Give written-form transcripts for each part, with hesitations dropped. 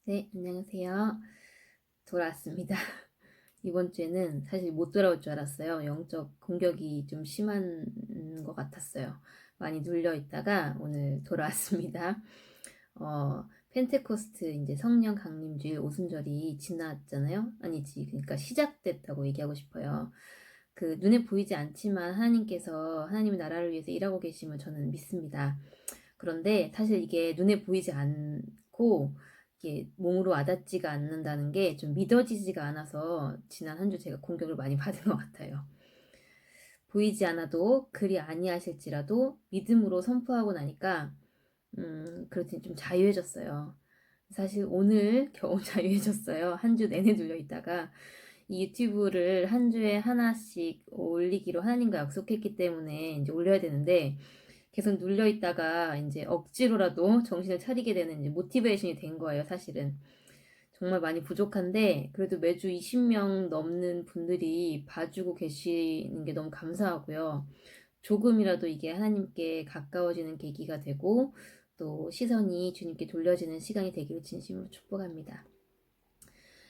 네, 안녕하세요. 돌아왔습니다. 이번 주에는 사실 못 돌아올 줄 알았어요. 영적 공격이 좀 심한 것 같았어요. 많이 눌려 있다가 오늘 돌아왔습니다. 펜테코스트 이제 성령 강림주일 오순절이 지났잖아요. 아니지, 그러니까 시작됐다고 얘기하고 싶어요. 그 눈에 보이지 않지만 하나님께서 하나님의 나라를 위해서 일하고 계심을 저는 믿습니다. 그런데 사실 이게 눈에 보이지 않고 이게 몸으로 와닿지가 않는다는 게 좀 믿어지지가 않아서 지난 한 주 제가 공격을 많이 받은 것 같아요. 보이지 않아도 그리 아니하실지라도 믿음으로 선포하고 나니까 그렇더니 좀 자유해졌어요. 사실 오늘 겨우 자유해졌어요. 한 주 내내 눌려 있다가 이 유튜브를 한 주에 하나씩 올리기로 하나님과 약속했기 때문에 이제 올려야 되는데 계속 눌려 있다가 이제 억지로라도 정신을 차리게 되는 이제 모티베이션이 된 거예요, 사실은. 정말 많이 부족한데 그래도 매주 20명 넘는 분들이 봐주고 계시는 게 너무 감사하고요. 조금이라도 이게 하나님께 가까워지는 계기가 되고 또 시선이 주님께 돌려지는 시간이 되기를 진심으로 축복합니다.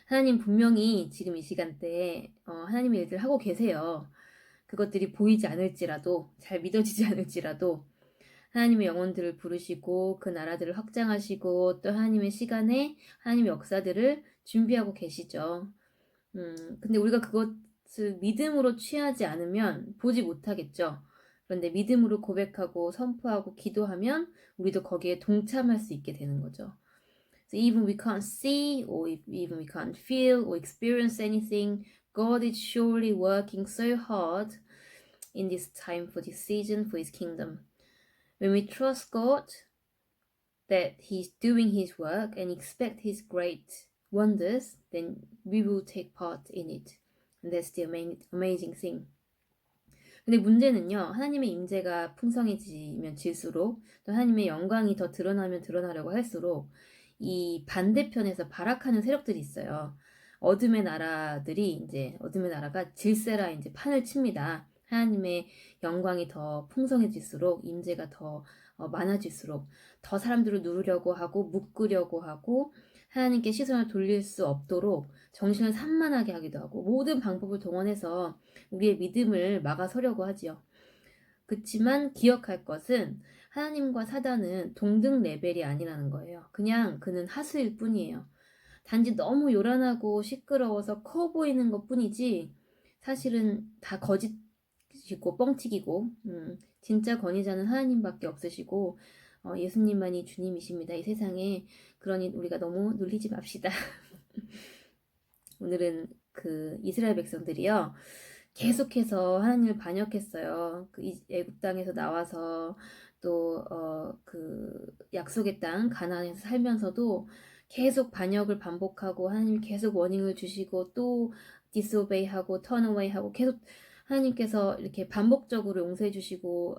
하나님 분명히 지금 이 시간대에 하나님의 일들을 하고 계세요. 그것들이 보이지 않을지라도 잘 믿어지지 않을지라도 하나님의 영혼들을 부르시고 그 나라들을 확장하시고 또 하나님의 시간에 하나님의 역사들을 준비하고 계시죠. 근데 우리가 그것을 믿음으로 취하지 않으면 보지 못하겠죠. 그런데 믿음으로 고백하고 선포하고 기도하면 우리도 거기에 동참할 수 있게 되는 거죠. So even we can't see or even we can't feel or experience anything, God is surely working so hard in this time for this season for His kingdom. When we trust God that He's doing His work and expect His great wonders, then we will take part in it. And that's the amazing thing. 근데 문제는요, 하나님의 임재가 풍성해지면 질수록 또 하나님의 영광이 더 드러나면 드러나려고 할수록 이 반대편에서 발악하는 세력들이 있어요. 어둠의 나라가 질세라 이제 판을 칩니다. 하나님의 영광이 더 풍성해질수록 임재가 더 많아질수록 더 사람들을 누르려고 하고 묶으려고 하고 하나님께 시선을 돌릴 수 없도록 정신을 산만하게 하기도 하고 모든 방법을 동원해서 우리의 믿음을 막아서려고 하지요. 그치만 기억할 것은 하나님과 사단은 동등 레벨이 아니라는 거예요. 그냥 그는 하수일 뿐이에요. 단지 너무 요란하고 시끄러워서 커 보이는 것 뿐이지 사실은 다 거짓이고 뻥튀기고 진짜 권위자는 하나님밖에 없으시고 예수님만이 주님이십니다. 이 세상에. 그러니 우리가 너무 눌리지 맙시다. 오늘은 그 이스라엘 백성들이요. 계속해서 하나님을 반역했어요. 그 애굽 땅에서 나와서 또 그 약속의 땅 가나안에서 살면서도 계속 반역을 반복하고 하나님 계속 워닝을 주시고 또 disobey하고 turnaway하고 계속 하나님께서 이렇게 반복적으로 용서해 주시고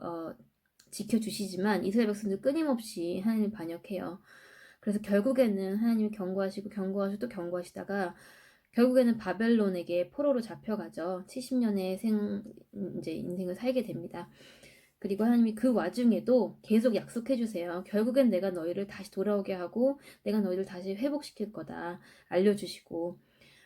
지켜주시지만 이스라엘 백성들 끊임없이 하나님을 반역해요. 그래서 결국에는 하나님이 경고하시고 경고하시고 또 경고하시다가 결국에는 바벨론에게 포로로 잡혀가죠. 70년의 이제 인생을 살게 됩니다. 그리고 하나님이 그 와중에도 계속 약속해 주세요. 결국엔 내가 너희를 다시 돌아오게 하고 내가 너희를 다시 회복시킬 거다 알려주시고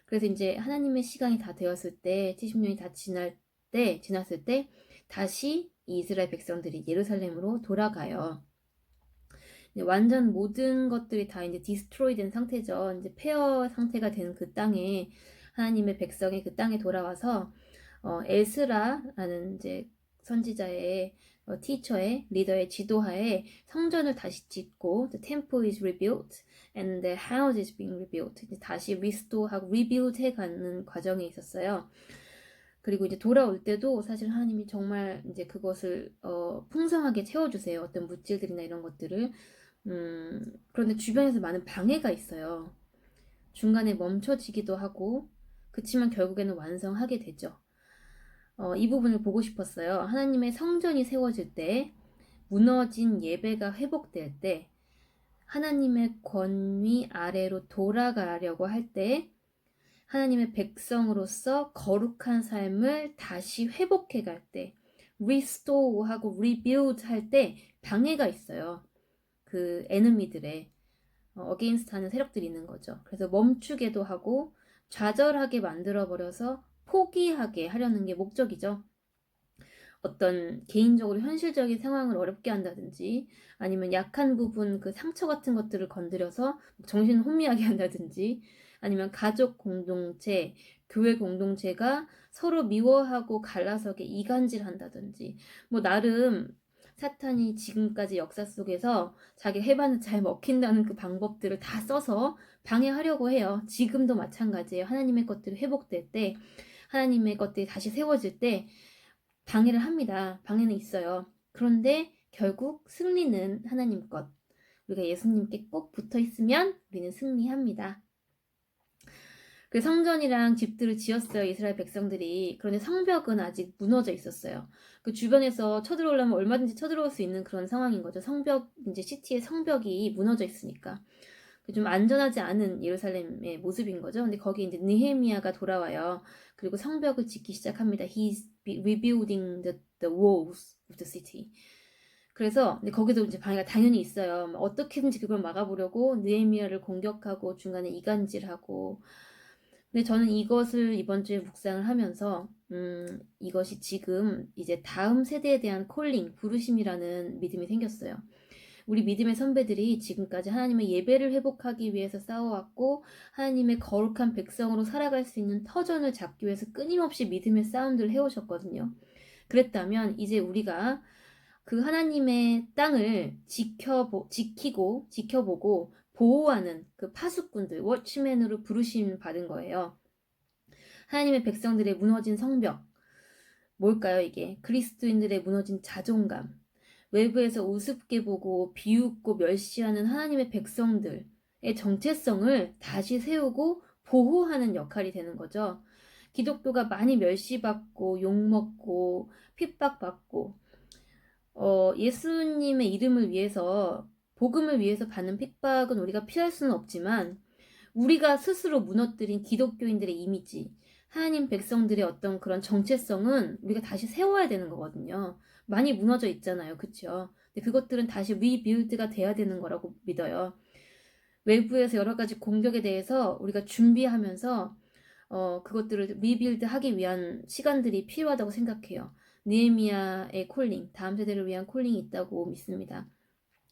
그래서 이제 하나님의 시간이 다 되었을 때 70년이 다 지났을 때 다시 이스라엘 백성들이 예루살렘으로 돌아가요. 완전 모든 것들이 다 이제 디스트로이 된 상태죠. 이제 폐허 상태가 된 그 땅에 하나님의 백성이 그 땅에 돌아와서 에스라라는 이제 선지자의 티처의 리더의 지도하에 성전을 다시 짓고 the temple is rebuilt and the house is being rebuilt. 이제 다시 restore하고 rebuild 해가는 과정에 있었어요. 그리고 이제 돌아올 때도 사실 하나님이 정말 이제 그것을 풍성하게 채워주세요. 어떤 물질들이나 이런 것들을. 그런데 주변에서 많은 방해가 있어요. 중간에 멈춰지기도 하고, 그치만 결국에는 완성하게 되죠. 이 부분을 보고 싶었어요. 하나님의 성전이 세워질 때, 무너진 예배가 회복될 때, 하나님의 권위 아래로 돌아가려고 할 때, 하나님의 백성으로서 거룩한 삶을 다시 회복해 갈 때, restore하고 rebuild 할 때 방해가 있어요. 그 에너미들의 어게인스트 하는 세력들이 있는 거죠. 그래서 멈추게도 하고 좌절하게 만들어버려서 포기하게 하려는 게 목적이죠. 어떤 개인적으로 현실적인 상황을 어렵게 한다든지 아니면 약한 부분 그 상처 같은 것들을 건드려서 정신을 혼미하게 한다든지 아니면 가족 공동체, 교회 공동체가 서로 미워하고 갈라서게 이간질한다든지 뭐 나름 사탄이 지금까지 역사 속에서 자기 해반을 잘 먹힌다는 그 방법들을 다 써서 방해하려고 해요. 지금도 마찬가지예요. 하나님의 것들이 회복될 때 하나님의 것들이 다시 세워질 때 방해를 합니다. 방해는 있어요. 그런데 결국 승리는 하나님 것. 우리가 예수님께 꼭 붙어 있으면 우리는 승리합니다. 그 성전이랑 집들을 지었어요. 이스라엘 백성들이. 그런데 성벽은 아직 무너져 있었어요. 그 주변에서 쳐들어오려면 얼마든지 쳐들어올 수 있는 그런 상황인 거죠. 성벽, 이제 시티의 성벽이 무너져 있으니까. 좀 안전하지 않은 예루살렘의 모습인 거죠. 근데 거기 이제 느헤미야가 돌아와요. 그리고 성벽을 짓기 시작합니다. He's rebuilding the walls of the city. 그래서 근데 거기도 이제 방해가 당연히 있어요. 어떻게든지 그걸 막아보려고 느헤미야를 공격하고 중간에 이간질하고. 근데 저는 이것을 이번 주에 묵상을 하면서 이것이 지금 이제 다음 세대에 대한 콜링, 부르심이라는 믿음이 생겼어요. 우리 믿음의 선배들이 지금까지 하나님의 예배를 회복하기 위해서 싸워왔고 하나님의 거룩한 백성으로 살아갈 수 있는 터전을 잡기 위해서 끊임없이 믿음의 싸움들을 해오셨거든요. 그랬다면 이제 우리가 그 하나님의 땅을 지켜보고 보호하는 그 파수꾼들, 워치맨으로 부르심 받은 거예요. 하나님의 백성들의 무너진 성벽, 뭘까요 이게? 그리스도인들의 무너진 자존감, 외부에서 우습게 보고 비웃고 멸시하는 하나님의 백성들의 정체성을 다시 세우고 보호하는 역할이 되는 거죠. 기독교가 많이 멸시받고 욕먹고 핍박받고 예수님의 이름을 위해서 복음을 위해서 받는 핍박은 우리가 피할 수는 없지만 우리가 스스로 무너뜨린 기독교인들의 이미지, 하나님 백성들의 어떤 그런 정체성은 우리가 다시 세워야 되는 거거든요. 많이 무너져 있잖아요. 그쵸? 근데 그것들은 다시 리빌드가 돼야 되는 거라고 믿어요. 외부에서 여러 가지 공격에 대해서 우리가 준비하면서 그것들을 리빌드 하기 위한 시간들이 필요하다고 생각해요. 느헤미야의 콜링, 다음 세대를 위한 콜링이 있다고 믿습니다.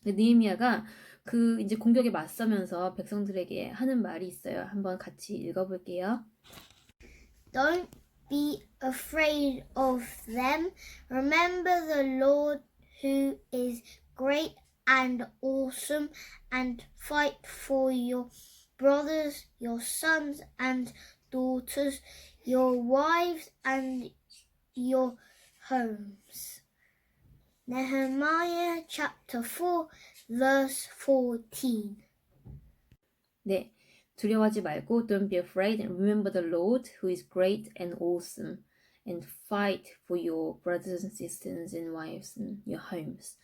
느헤미야가 그 이제 공격에 맞서면서 백성들에게 하는 말이 있어요. 한번 같이 읽어볼게요. Don't be afraid of them. Remember the Lord who is great and awesome, and fight for your brothers, your sons and daughters, your wives and your homes. Nehemiah chapter 4 verse 14. 네, 두려워하지 말고 Don't be afraid and remember the Lord who is great and awesome and fight for your brothers and sisters and wives and your homes.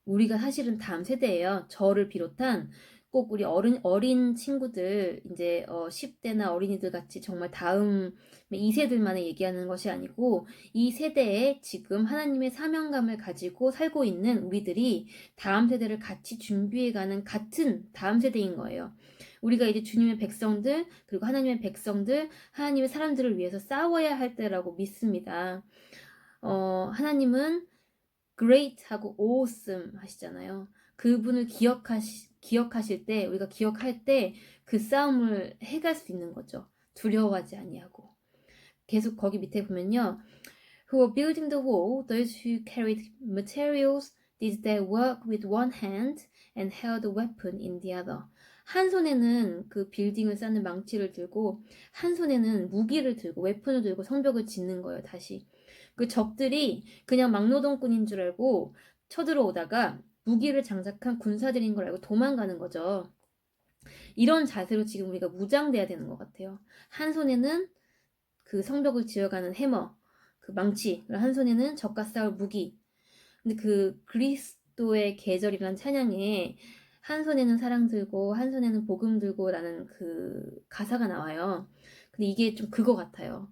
우리가 사실은 다음 세대예요. 저를 비롯한 꼭 우리 어린 친구들 이제 10대나 어린이들 같이 정말 다음 2세들만에 얘기하는 것이 아니고 이 세대에 지금 하나님의 사명감을 가지고 살고 있는 우리들이 다음 세대를 같이 준비해가는 같은 다음 세대인 거예요. 우리가 이제 주님의 백성들 그리고 하나님의 백성들 하나님의 사람들을 위해서 싸워야 할 때라고 믿습니다. 하나님은 great하고 awesome 하시잖아요. 그분을 기억하실 때 우리가 기억할 때 그 싸움을 해갈 수 있는 거죠. 두려워하지 아니하고. 계속 거기 밑에 보면요. Who were building the wall, those who carried materials, did their work with one hand and held a weapon in the other. 한 손에는 그 빌딩을 쌓는 망치를 들고 한 손에는 무기를 들고 웨폰을 들고 성벽을 짓는 거예요. 다시. 그 적들이 그냥 막노동꾼인 줄 알고 쳐들어오다가 무기를 장착한 군사들인 걸 알고 도망가는 거죠. 이런 자세로 지금 우리가 무장돼야 되는 것 같아요. 한 손에는 그 성벽을 지어가는 해머, 그 망치, 한 손에는 적과 싸울 무기. 근데 그 그리스도의 계절이라는 찬양에 한 손에는 사랑 들고 한 손에는 복음 들고라는 그 가사가 나와요. 근데 이게 좀 그거 같아요.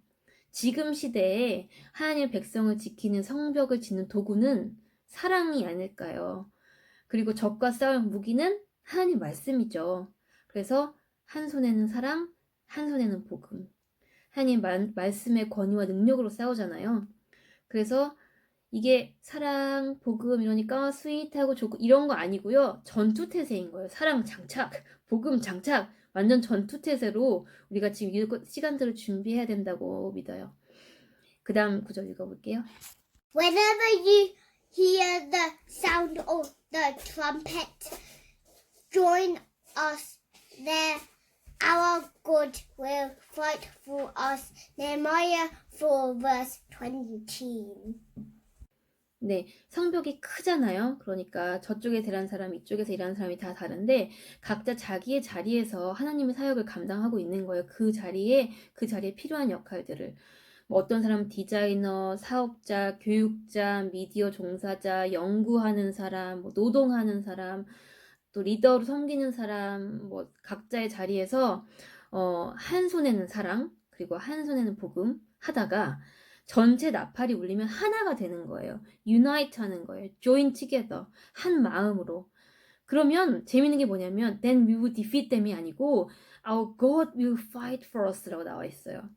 지금 시대에 하나님의 백성을 지키는 성벽을 짓는 도구는 사랑이 아닐까요? 그리고 적과 싸울 무기는 하나님 말씀이죠. 그래서 한 손에는 사랑, 한 손에는 복음. 하나님 말씀의 권위와 능력으로 싸우잖아요. 그래서 이게 사랑, 복음 이러니까 스윗하고 좋고 이런 거 아니고요. 전투태세인 거예요. 사랑 장착, 복음 장착. 완전 전투태세로 우리가 지금 이 시간들을 준비해야 된다고 믿어요. 그 다음 구절 읽어볼게요. Whenever you hear the sound of the trumpet, join us there. Our God will fight for us. Nehemiah 4 verse 20. 네, 성벽이 크잖아요. 그러니까 저쪽에서 일하는 사람, 이쪽에서 일하는 사람이 다 다른데 각자 자기의 자리에서 하나님의 사역을 감당하고 있는 거예요. 그 자리에 필요한 역할들을. 뭐 어떤 사람은 디자이너, 사업자, 교육자, 미디어 종사자, 연구하는 사람, 뭐 노동하는 사람, 또 리더로 섬기는 사람, 뭐 각자의 자리에서 한 손에는 사랑, 그리고 한 손에는 복음 하다가 전체 나팔이 울리면 하나가 되는 거예요. unite 하는 거예요. join together. 한 마음으로. 그러면 재밌는 게 뭐냐면 then we will defeat them이 아니고 our God will fight for us라고 나와 있어요.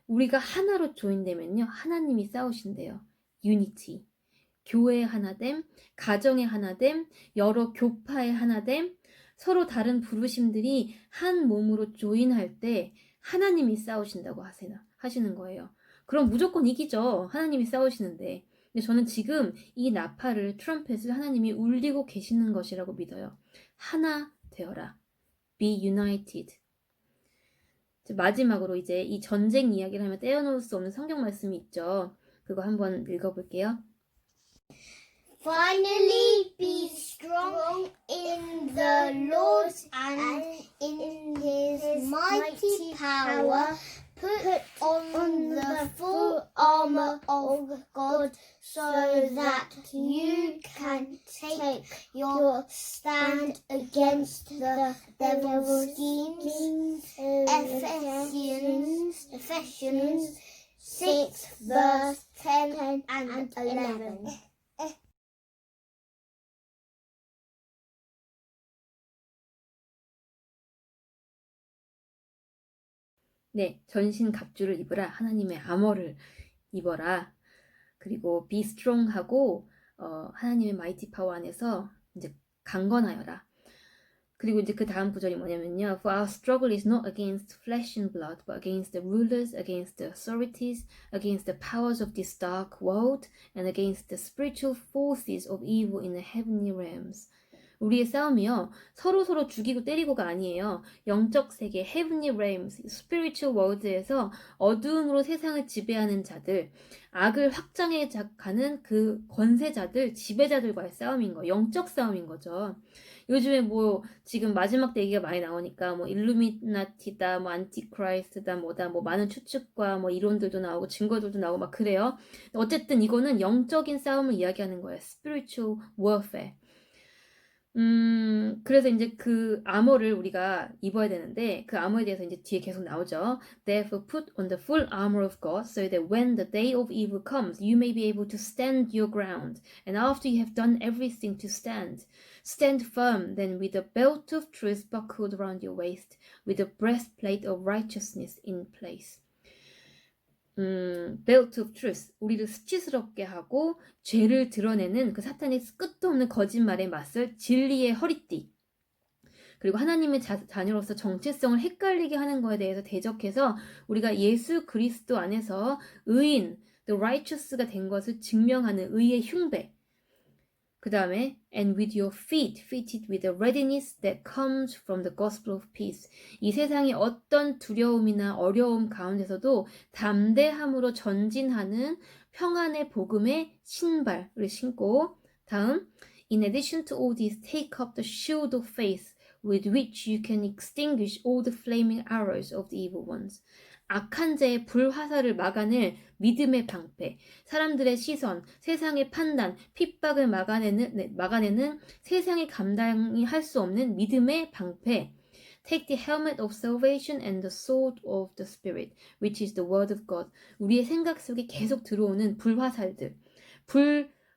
우리가 하나로 조인되면요. 하나님이 싸우신대요. unity. 교회의 하나됨, 가정의 하나됨, 여러 교파의 하나됨, 서로 다른 부르심들이 한 몸으로 조인할 때 하나님이 싸우신다고 하시는 거예요. 그럼 무조건 이기죠. 하나님이 싸우시는데. 근데 저는 지금 이 나팔을, 트럼펫을 하나님이 울리고 계시는 것이라고 믿어요. 하나 되어라. Be united. 마지막으로 이제 이 전쟁 이야기를 하면 떼어놓을 수 없는 성경 말씀이 있죠. 그거 한번 읽어볼게요. Finally, be strong in the Lord and in his mighty power. Put on the full armor of God so that you can take your stand against the devil's schemes. Ephesians 6 verse 10 and 11. 네, 전신 갑주를 입으라. 하나님의 아머를 입어라. 그리고 be strong 하고 하나님의 mighty power 안에서 이제 강건하여라. 그리고 이제 그 다음 구절이 뭐냐면요. For our struggle is not against flesh and blood, but against the rulers, against the authorities, against the powers of this dark world, and against the spiritual forces of evil in the heavenly realms. 우리의 싸움이요. 서로 죽이고 때리고가 아니에요. 영적 세계, heavenly realms, spiritual world에서 어두움으로 세상을 지배하는 자들, 악을 확장해 가는 그 권세자들, 지배자들과의 싸움인 거예요. 영적 싸움인 거죠. 요즘에 뭐 지금 마지막 때 얘기가 많이 나오니까 뭐 일루미나티다, 뭐 안티크라이스트다, 뭐다, 뭐 많은 추측과 뭐 이론들도 나오고 증거들도 나오고 막 그래요. 어쨌든 이거는 영적인 싸움을 이야기하는 거예요. spiritual warfare. 그래서 이제 그 아머를 우리가 입어야 되는데 그 아머에 대해서 이제 뒤에 계속 나오죠. Therefore put on the full armor of God so that when the day of evil comes you may be able to stand your ground. And after you have done everything to stand, stand firm then with the belt of truth buckled around your waist, with the breastplate of righteousness in place. belt of truth, 우리를 수치스럽게 하고 죄를 드러내는 그 사탄의 끝도 없는 거짓말에 맞설 진리의 허리띠. 그리고 하나님의 자녀로서 정체성을 헷갈리게 하는 거에 대해서 대적해서 우리가 예수 그리스도 안에서 의인, the righteous가 된 것을 증명하는 의의 흉배. 그 다음에 and with your feet fitted with the readiness that comes from the gospel of peace. 이 세상의 어떤 두려움이나 어려움 가운데서도 담대함으로 전진하는 평안의 복음의 신발을 신고 다음 In addition to all these, take up the shield of faith with which you can extinguish all the flaming arrows of the evil ones. 악한 자의 불화살을 막아낼 믿음의 방패, 사람들의 시선, 세상의 판단, 핍박을 막아내는 세상의 감당이 할 수 없는 믿음의 방패. Take the helmet of salvation and the sword of the Spirit, which is the word of God. 우리의 생각 속에 계속 들어오는 불화살들,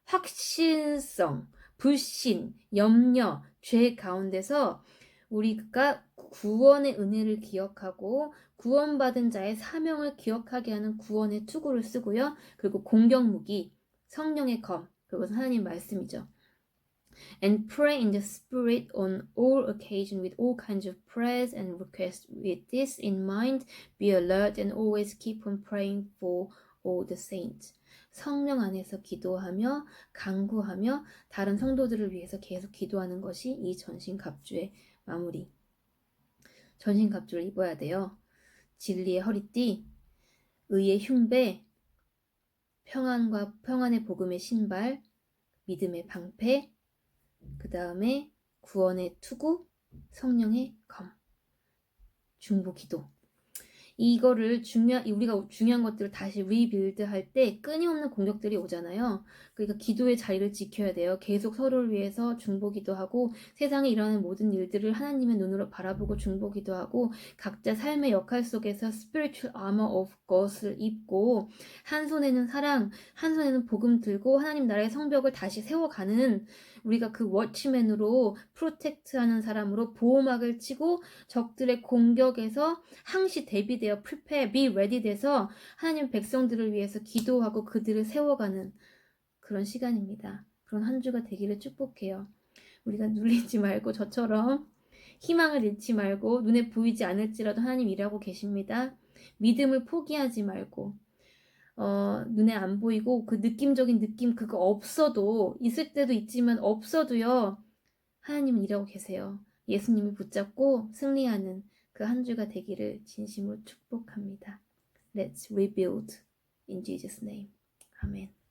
불확실성, 불신, 염려, 죄 가운데서 우리가 구원의 은혜를 기억하고 구원받은 자의 사명을 기억하게 하는 구원의 투구를 쓰고요. 그리고 공격무기, 성령의 검, 그것은 하나님 말씀이죠. And pray in the Spirit on all occasions with all kinds of prayers and requests. With this in mind, be alert and always keep on praying for all the saints. 성령 안에서 기도하며 간구하며 다른 성도들을 위해서 계속 기도하는 것이 이 전신갑주의 마무리. 전신갑주를 입어야 돼요. 진리의 허리띠, 의의 흉배, 평안의 복음의 신발, 믿음의 방패, 그 다음에 구원의 투구, 성령의 검, 중보 기도. 이거를 우리가 중요한 것들을 다시 리빌드 할 때 끊임없는 공격들이 오잖아요. 그러니까 기도의 자리를 지켜야 돼요. 계속 서로를 위해서 중보 기도하고 세상에 일어나는 모든 일들을 하나님의 눈으로 바라보고 중보 기도하고 각자 삶의 역할 속에서 spiritual armor of God을 입고 한 손에는 사랑, 한 손에는 복음 들고 하나님 나라의 성벽을 다시 세워가는 우리가 그 워치맨으로 프로텍트하는 사람으로 보호막을 치고 적들의 공격에서 항시 대비되어 prepare, be ready 돼서 하나님 백성들을 위해서 기도하고 그들을 세워가는 그런 시간입니다. 그런 한 주가 되기를 축복해요. 우리가 눌리지 말고 저처럼 희망을 잃지 말고 눈에 보이지 않을지라도 하나님 일하고 계십니다. 믿음을 포기하지 말고 눈에 안 보이고 그 느낌적인 느낌 그거 없어도 있을 때도 있지만 없어도요. 하나님은 일하고 계세요. 예수님을 붙잡고 승리하는 그 한 주가 되기를 진심으로 축복합니다. Let's rebuild in Jesus' name. 아멘.